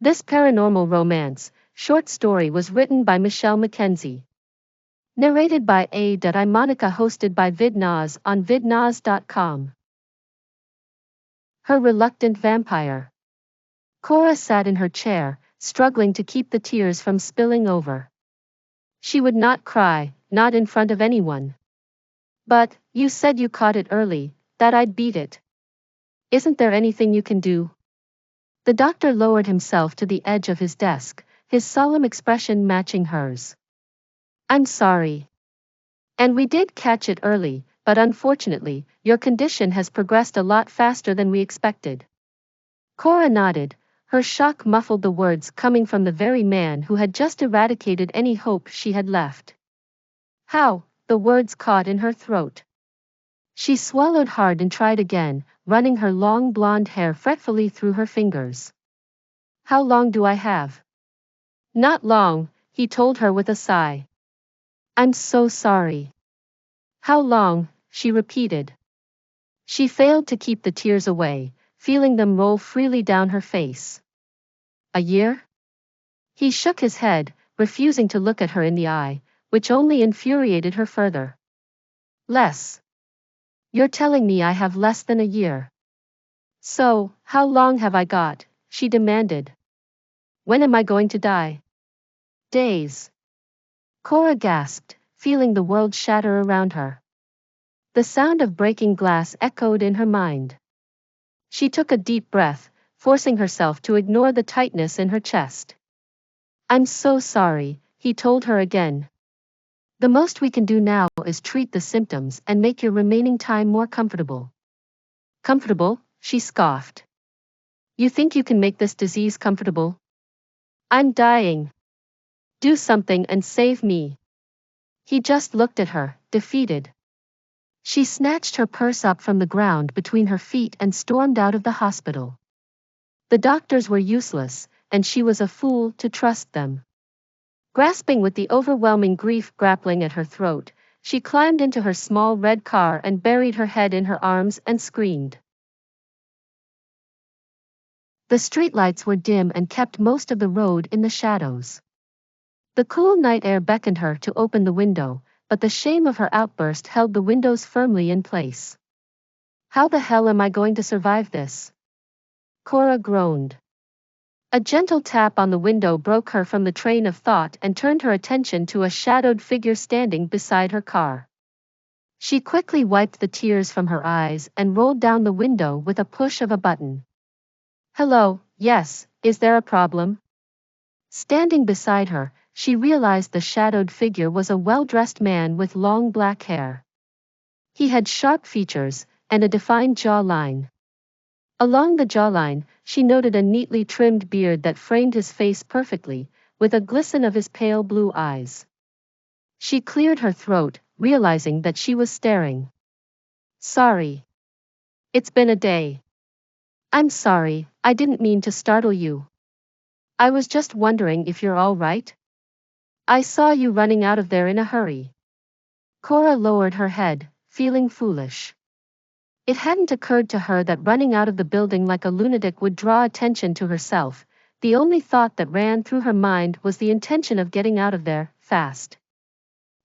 This paranormal romance short story was written by Michelle Mackenzie. Narrated by A. Monica, hosted by VidNaz on vidnaz.com. Her reluctant vampire. Cora sat in her chair, struggling to keep the tears from spilling over. She would not cry, not in front of anyone. But, you said you caught it early, that I'd beat it. Isn't there anything you can do? The doctor lowered himself to the edge of his desk, his solemn expression matching hers. I'm sorry. And we did catch it early, but unfortunately, your condition has progressed a lot faster than we expected. Cora nodded, her shock muffled the words coming from the very man who had just eradicated any hope she had left. How? The words caught in her throat. She swallowed hard and tried again, running her long blonde hair fretfully through her fingers. How long do I have? Not long, he told her with a sigh. I'm so sorry. How long? She repeated. She failed to keep the tears away, feeling them roll freely down her face. A year? He shook his head, refusing to look at her in the eye, which only infuriated her further. Less. You're telling me I have less than a year. So, how long have I got? She demanded. When am I going to die? Days. Cora gasped, feeling the world shatter around her. The sound of breaking glass echoed in her mind. She took a deep breath, forcing herself to ignore the tightness in her chest. I'm so sorry, he told her again. The most we can do now is treat the symptoms and make your remaining time more comfortable. Comfortable? She scoffed. You think you can make this disease comfortable? I'm dying. Do something and save me. He just looked at her, defeated. She snatched her purse up from the ground between her feet and stormed out of the hospital. The doctors were useless, and she was a fool to trust them. Grasping with the overwhelming grief grappling at her throat, she climbed into her small red car and buried her head in her arms and screamed. The streetlights were dim and kept most of the road in the shadows. The cool night air beckoned her to open the window, but the shame of her outburst held the windows firmly in place. How the hell am I going to survive this? Cora groaned. A gentle tap on the window broke her from the train of thought and turned her attention to a shadowed figure standing beside her car. She quickly wiped the tears from her eyes and rolled down the window with a push of a button. Hello, yes, is there a problem? Standing beside her, she realized the shadowed figure was a well-dressed man with long black hair. He had sharp features and a defined jawline. Along the jawline, she noted a neatly trimmed beard that framed his face perfectly, with a glisten of his pale blue eyes. She cleared her throat, realizing that she was staring. Sorry. It's been a day. I'm sorry, I didn't mean to startle you. I was just wondering if you're all right. I saw you running out of there in a hurry. Cora lowered her head, feeling foolish. It hadn't occurred to her that running out of the building like a lunatic would draw attention to herself. The only thought that ran through her mind was the intention of getting out of there, fast.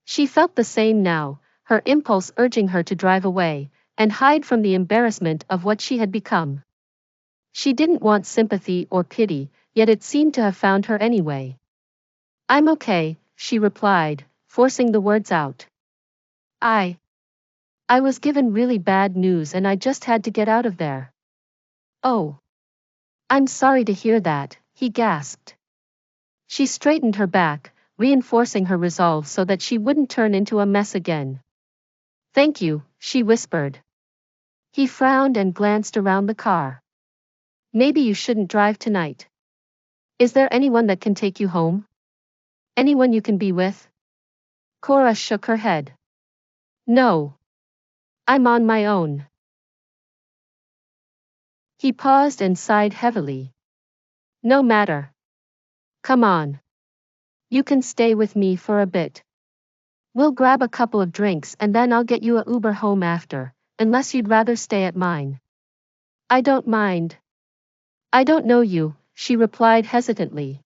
She felt the same now, her impulse urging her to drive away, and hide from the embarrassment of what she had become. She didn't want sympathy or pity, yet it seemed to have found her anyway. I'm okay, she replied, forcing the words out. I was given really bad news and I just had to get out of there. Oh. I'm sorry to hear that, he gasped. She straightened her back, reinforcing her resolve so that she wouldn't turn into a mess again. Thank you, she whispered. He frowned and glanced around the car. Maybe you shouldn't drive tonight. Is there anyone that can take you home? Anyone you can be with? Cora shook her head. No. I'm on my own. He paused and sighed heavily. No matter. Come on. You can stay with me for a bit. We'll grab a couple of drinks and then I'll get you a Uber home after, unless you'd rather stay at mine. I don't mind. I don't know you, she replied hesitantly.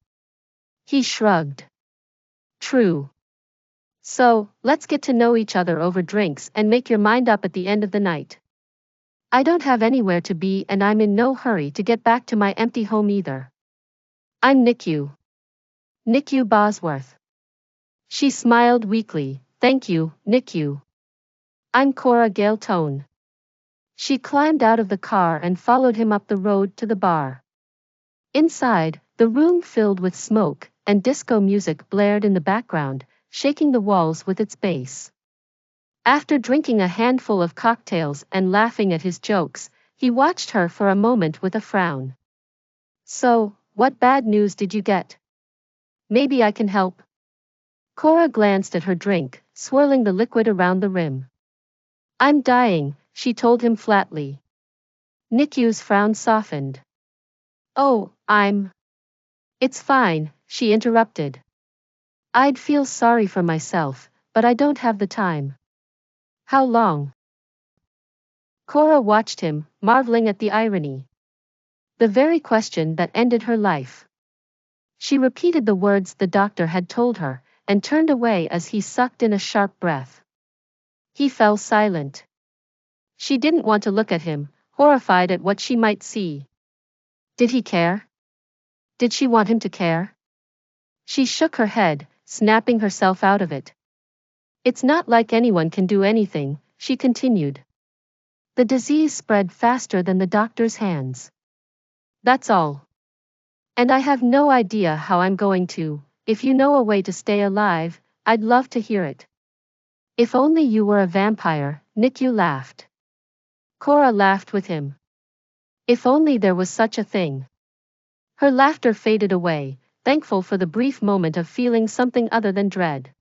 He shrugged. True. So, let's get to know each other over drinks and make your mind up at the end of the night. I don't have anywhere to be and I'm in no hurry to get back to my empty home either. I'm Nicu. Nicu Bosworth. She smiled weakly. Thank you, Nicu. I'm Cora Gale Tone. She climbed out of the car and followed him up the road to the bar. Inside, the room filled with smoke, and disco music blared in the background, shaking the walls with its bass. After drinking a handful of cocktails and laughing at his jokes, he watched her for a moment with a frown. So, what bad news did you get? Maybe I can help. Cora glanced at her drink, swirling the liquid around the rim. I'm dying, she told him flatly. Nicu's frown softened. Oh, It's fine, she interrupted. I'd feel sorry for myself, but I don't have the time. How long? Cora watched him, marveling at the irony. The very question that ended her life. She repeated the words the doctor had told her, and turned away as he sucked in a sharp breath. He fell silent. She didn't want to look at him, horrified at what she might see. Did he care? Did she want him to care? She shook her head, snapping herself out of it. It's not like anyone can do anything, she continued. The disease spread faster than the doctor's hands. That's all. And I have no idea how I'm going to. If you know a way to stay alive, I'd love to hear it. If only you were a vampire, Nicu laughed. Cora laughed with him. If only there was such a thing. Her laughter faded away, thankful for the brief moment of feeling something other than dread.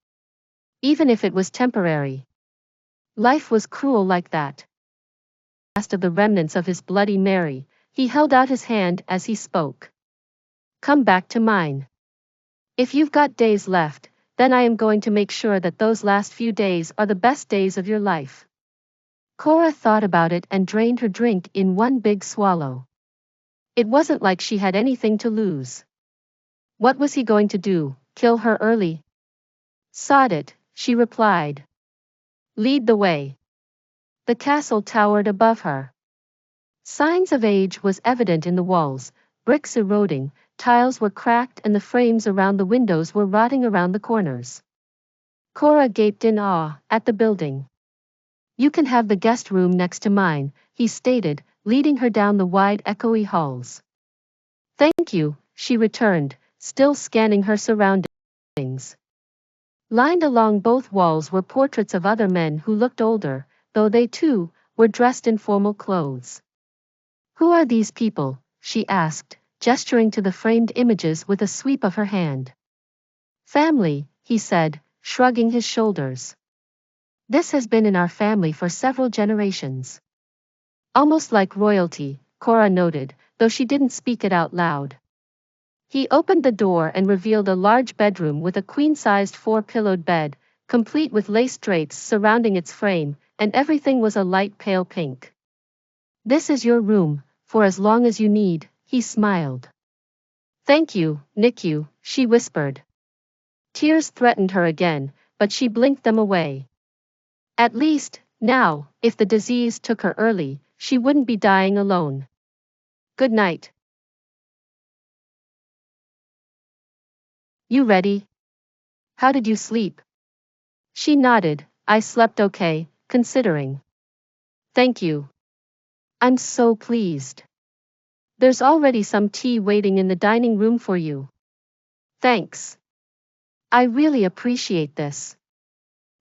Even if it was temporary. Life was cruel like that. Last of the remnants of his Bloody Mary, he held out his hand as he spoke. Come back to mine. If you've got days left, then I am going to make sure that those last few days are the best days of your life. Cora thought about it and drained her drink in one big swallow. It wasn't like she had anything to lose. What was he going to do, kill her early? Sod it, she replied. Lead the way. The castle towered above her. Signs of age was evident in the walls, bricks eroding, tiles were cracked and the frames around the windows were rotting around the corners. Cora gaped in awe at the building. You can have the guest room next to mine, he stated, leading her down the wide echoey halls. Thank you, she returned, still scanning her surroundings. Lined along both walls were portraits of other men who looked older, though they too were dressed in formal clothes. Who are these people? She asked, gesturing to the framed images with a sweep of her hand. Family, he said, shrugging his shoulders. This has been in our family for several generations. Almost like royalty, Cora noted, though she didn't speak it out loud. He opened the door and revealed a large bedroom with a queen-sized four-pillowed bed, complete with lace drapes surrounding its frame, and everything was a light pale pink. This is your room, for as long as you need, he smiled. Thank you, Nicu, she whispered. Tears threatened her again, but she blinked them away. At least, now, if the disease took her early, she wouldn't be dying alone. Good night. You ready? How did you sleep? She nodded. I slept okay, considering. Thank you. I'm so pleased. There's already some tea waiting in the dining room for you. Thanks. I really appreciate this.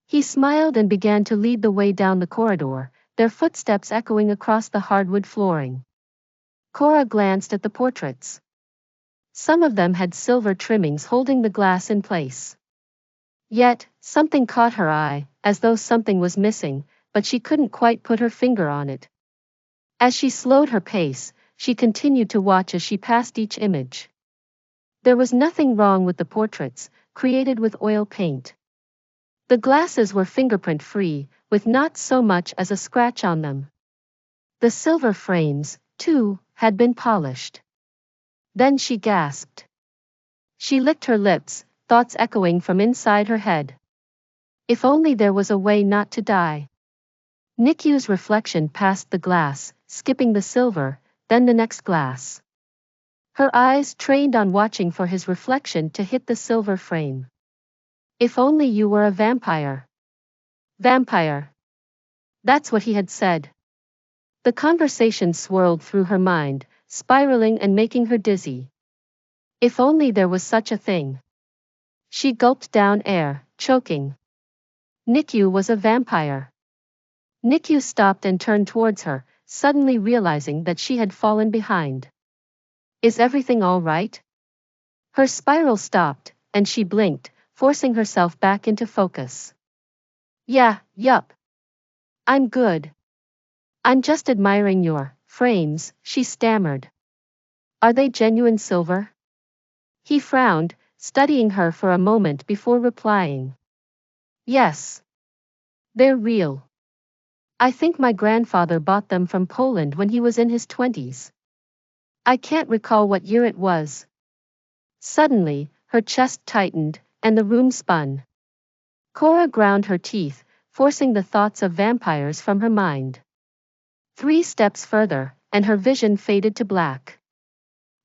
He smiled and began to lead the way down the corridor, their footsteps echoing across the hardwood flooring. Cora glanced at the portraits. Some of them had silver trimmings holding the glass in place. Yet, something caught her eye, as though something was missing, but she couldn't quite put her finger on it. As she slowed her pace, she continued to watch as she passed each image. There was nothing wrong with the portraits, created with oil paint. The glasses were fingerprint-free, with not so much as a scratch on them. The silver frames, too, had been polished. Then she gasped. She licked her lips, thoughts echoing from inside her head. If only there was a way not to die. Nicu's reflection passed the glass, skipping the silver, then the next glass. Her eyes trained on watching for his reflection to hit the silver frame. If only you were a vampire. Vampire. That's what he had said. The conversation swirled through her mind, spiraling and making her dizzy. If only there was such a thing. She gulped down air, choking. Nicu was a vampire. Nicu stopped and turned towards her, suddenly realizing that she had fallen behind. Is everything all right? Her spiral stopped, and she blinked, forcing herself back into focus. Yeah, yup. I'm good. I'm just admiring your frames, she stammered. Are they genuine silver? He frowned, studying her for a moment before replying. Yes. They're real. I think my grandfather bought them from Poland when he was in his 20s. I can't recall what year it was. Suddenly, her chest tightened, and the room spun. Cora ground her teeth, forcing the thoughts of vampires from her mind. 3 steps further, and her vision faded to black.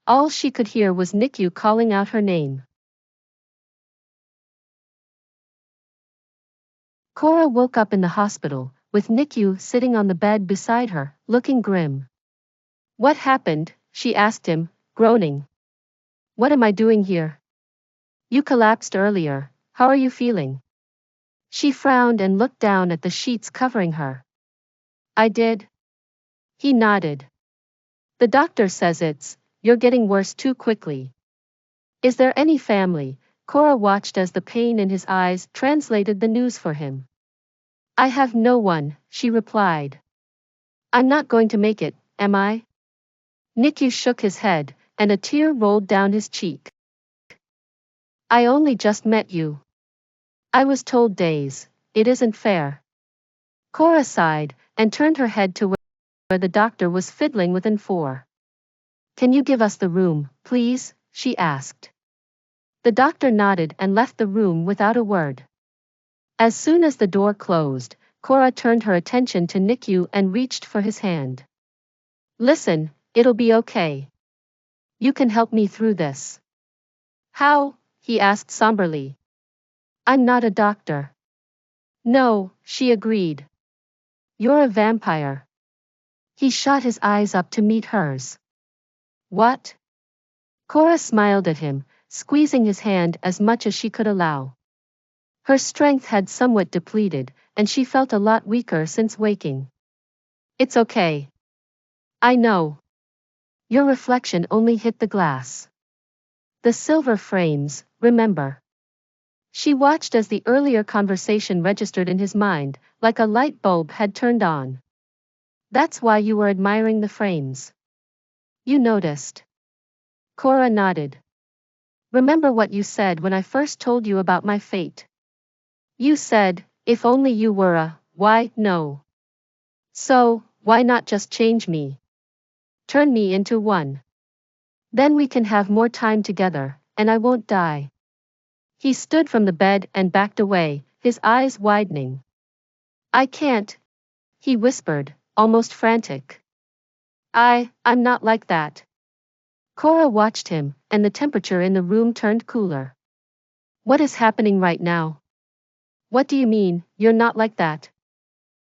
All she could hear was Nicu calling out her name. Cora woke up in the hospital, with Nicu sitting on the bed beside her, looking grim. What happened? She asked him, groaning. What am I doing here? You collapsed earlier, how are you feeling? She frowned and looked down at the sheets covering her. I did. He nodded. The doctor says you're getting worse too quickly. Is there any family? Cora watched as the pain in his eyes translated the news for him. I have no one, she replied. I'm not going to make it, am I? Nicu shook his head, and a tear rolled down his cheek. I only just met you. I was told days, it isn't fair. Cora sighed, and turned her head to where the doctor was fiddling with N4. Can you give us the room, please? She asked. The doctor nodded and left the room without a word. As soon as the door closed, Cora turned her attention to Nicu and reached for his hand. Listen, it'll be okay. You can help me through this. How? He asked somberly. I'm not a doctor. No, she agreed. You're a vampire. He shot his eyes up to meet hers. What? Cora smiled at him, squeezing his hand as much as she could allow. Her strength had somewhat depleted, and she felt a lot weaker since waking. It's okay. I know. Your reflection only hit the glass. The silver frames, remember. She watched as the earlier conversation registered in his mind, like a light bulb had turned on. That's why you were admiring the frames. You noticed. Cora nodded. Remember what you said when I first told you about my fate? You said, if only you were a, why, no. So, why not just change me? Turn me into one. Then we can have more time together, and I won't die. He stood from the bed and backed away, his eyes widening. I can't, he whispered, almost frantic. I'm not like that. Cora watched him, and the temperature in the room turned cooler. What is happening right now? What do you mean, you're not like that?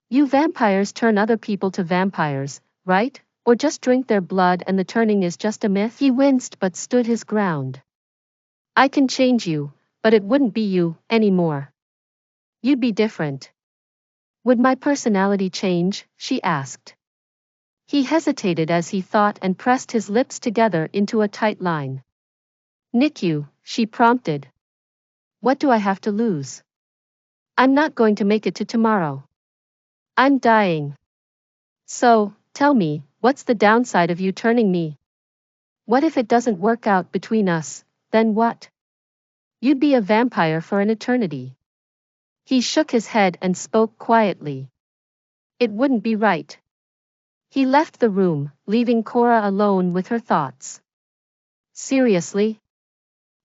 You vampires turn other people to vampires, right? Or just drink their blood and the turning is just a myth? He winced but stood his ground. I can change you, but it wouldn't be you, anymore. You'd be different. Would my personality change? She asked. He hesitated as he thought and pressed his lips together into a tight line. Nicu, she prompted. What do I have to lose? I'm not going to make it to tomorrow. I'm dying. So, tell me, what's the downside of you turning me? What if it doesn't work out between us, then what? You'd be a vampire for an eternity. He shook his head and spoke quietly. It wouldn't be right. He left the room, leaving Cora alone with her thoughts. Seriously?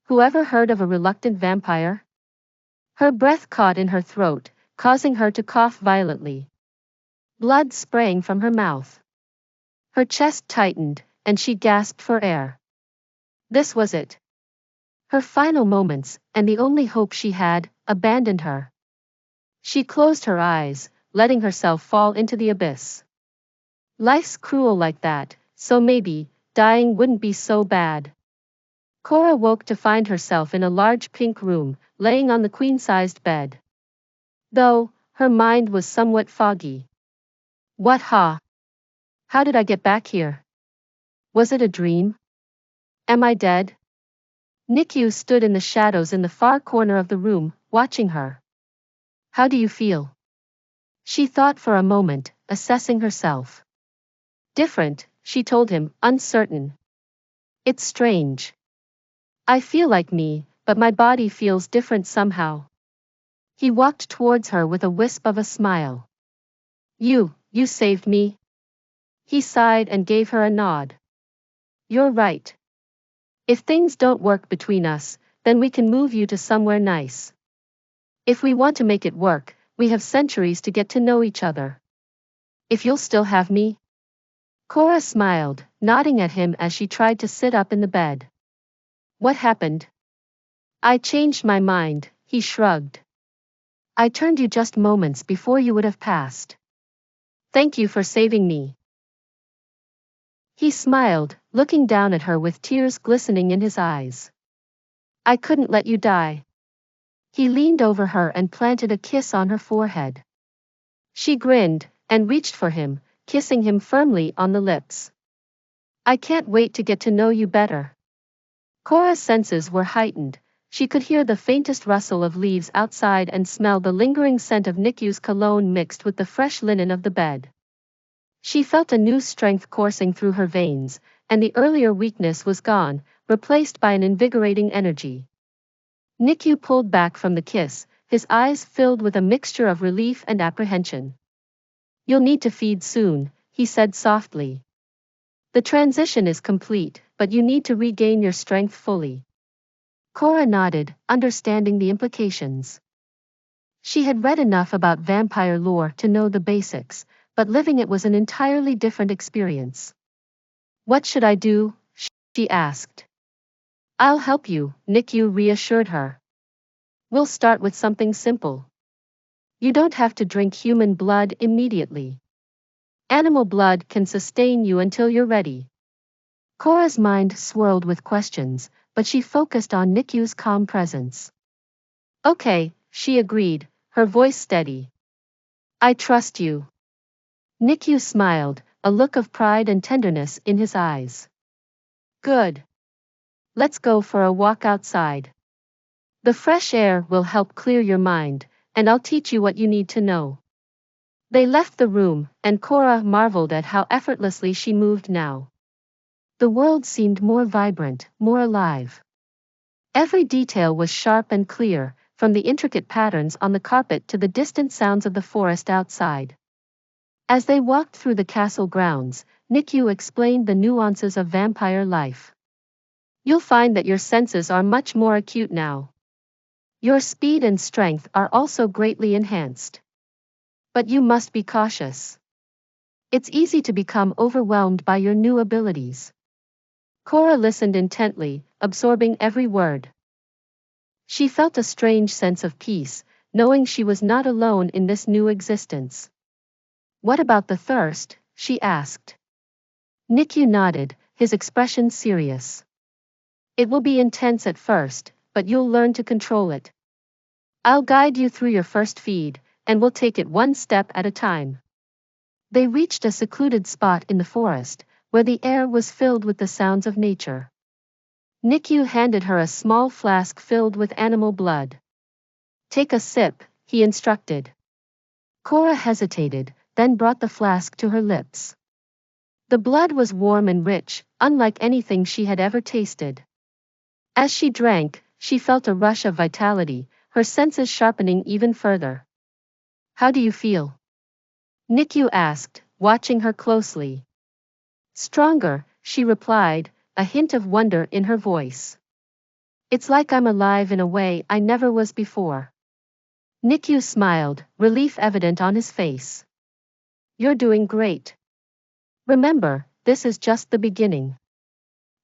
Whoever heard of a reluctant vampire? Her breath caught in her throat, causing her to cough violently. Blood spraying from her mouth. Her chest tightened, and she gasped for air. This was it. Her final moments, and the only hope she had, abandoned her. She closed her eyes, letting herself fall into the abyss. Life's cruel like that, so maybe, dying wouldn't be so bad. Cora woke to find herself in a large pink room, laying on the queen-sized bed. Though, her mind was somewhat foggy. How did I get back here? Was it a dream? Am I dead? Nicu stood in the shadows in the far corner of the room, watching her. How do you feel? She thought for a moment, assessing herself. Different, she told him, uncertain. It's strange. I feel like me, but my body feels different somehow. He walked towards her with a wisp of a smile. You saved me. He sighed and gave her a nod. You're right. If things don't work between us, then we can move you to somewhere nice. If we want to make it work, we have centuries to get to know each other. If you'll still have me? Cora smiled, nodding at him as she tried to sit up in the bed. What happened? I changed my mind, he shrugged. I turned you just moments before you would have passed. Thank you for saving me. He smiled, looking down at her with tears glistening in his eyes. I couldn't let you die. He leaned over her and planted a kiss on her forehead. She grinned, and reached for him, kissing him firmly on the lips. I can't wait to get to know you better. Cora's senses were heightened. She could hear the faintest rustle of leaves outside and smell the lingering scent of Nicu's cologne mixed with the fresh linen of the bed. She felt a new strength coursing through her veins, and the earlier weakness was gone, replaced by an invigorating energy. Nicu pulled back from the kiss, his eyes filled with a mixture of relief and apprehension. You'll need to feed soon, he said softly. The transition is complete, but you need to regain your strength fully. Cora nodded, understanding the implications. She had read enough about vampire lore to know the basics, but living it was an entirely different experience. What should I do? She asked. I'll help you, Nicu reassured her. We'll start with something simple. You don't have to drink human blood immediately. Animal blood can sustain you until you're ready. Cora's mind swirled with questions, but she focused on Nicu's calm presence. Okay, she agreed, her voice steady. I trust you. Nicu smiled, a look of pride and tenderness in his eyes. Good. Let's go for a walk outside. The fresh air will help clear your mind, and I'll teach you what you need to know. They left the room, and Cora marveled at how effortlessly she moved now. The world seemed more vibrant, more alive. Every detail was sharp and clear, from the intricate patterns on the carpet to the distant sounds of the forest outside. As they walked through the castle grounds, Nicu explained the nuances of vampire life. You'll find that your senses are much more acute now. Your speed and strength are also greatly enhanced. But you must be cautious. It's easy to become overwhelmed by your new abilities. Cora listened intently, absorbing every word. She felt a strange sense of peace, knowing she was not alone in this new existence. What about the thirst? She asked. Nicu nodded, his expression serious. It will be intense at first, but you'll learn to control it. I'll guide you through your first feed, and we'll take it one step at a time. They reached a secluded spot in the forest, where the air was filled with the sounds of nature. Nicu handed her a small flask filled with animal blood. Take a sip, he instructed. Cora hesitated, then brought the flask to her lips. The blood was warm and rich, unlike anything she had ever tasted. As she drank, she felt a rush of vitality, her senses sharpening even further. How do you feel? Nicu asked, watching her closely. Stronger, she replied, a hint of wonder in her voice. It's like I'm alive in a way I never was before. Nicu smiled, relief evident on his face. You're doing great. Remember, this is just the beginning.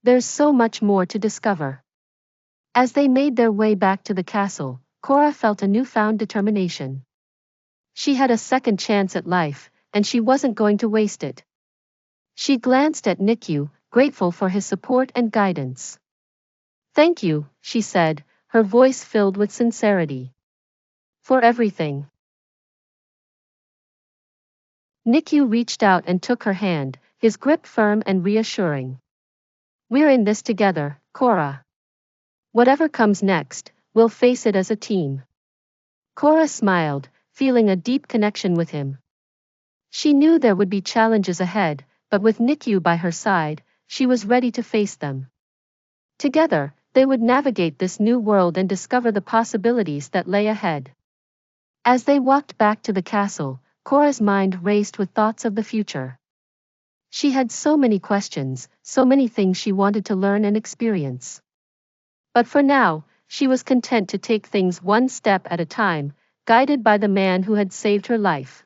There's so much more to discover. As they made their way back to the castle, Cora felt a newfound determination. She had a second chance at life, and she wasn't going to waste it. She glanced at Nicu, grateful for his support and guidance. Thank you, she said, her voice filled with sincerity. For everything. Nicu reached out and took her hand, his grip firm and reassuring. We're in this together, Cora. Whatever comes next, we'll face it as a team. Cora smiled, feeling a deep connection with him. She knew there would be challenges ahead, but with Nicu by her side, she was ready to face them. Together, they would navigate this new world and discover the possibilities that lay ahead. As they walked back to the castle, Cora's mind raced with thoughts of the future. She had so many questions, so many things she wanted to learn and experience. But for now, she was content to take things one step at a time, guided by the man who had saved her life.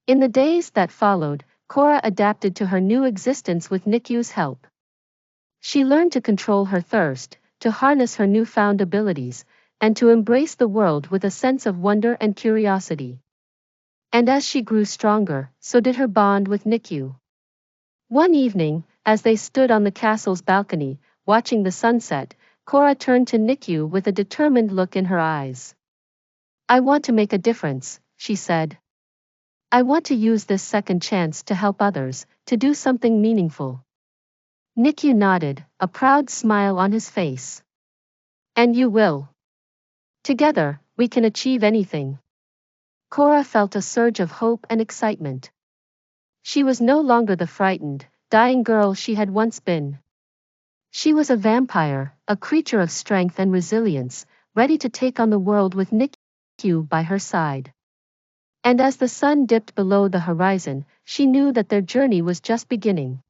In the days that followed, Cora adapted to her new existence with Nicu's help. She learned to control her thirst, to harness her newfound abilities, and to embrace the world with a sense of wonder and curiosity. And as she grew stronger, so did her bond with Nicu. One evening, as they stood on the castle's balcony, watching the sunset, Cora turned to Nicu with a determined look in her eyes. I want to make a difference, she said. I want to use this second chance to help others, to do something meaningful. Nicu nodded, a proud smile on his face. And you will. Together, we can achieve anything. Cora felt a surge of hope and excitement. She was no longer the frightened, dying girl she had once been. She was a vampire, a creature of strength and resilience, ready to take on the world with Nicu by her side. And as the sun dipped below the horizon, she knew that their journey was just beginning.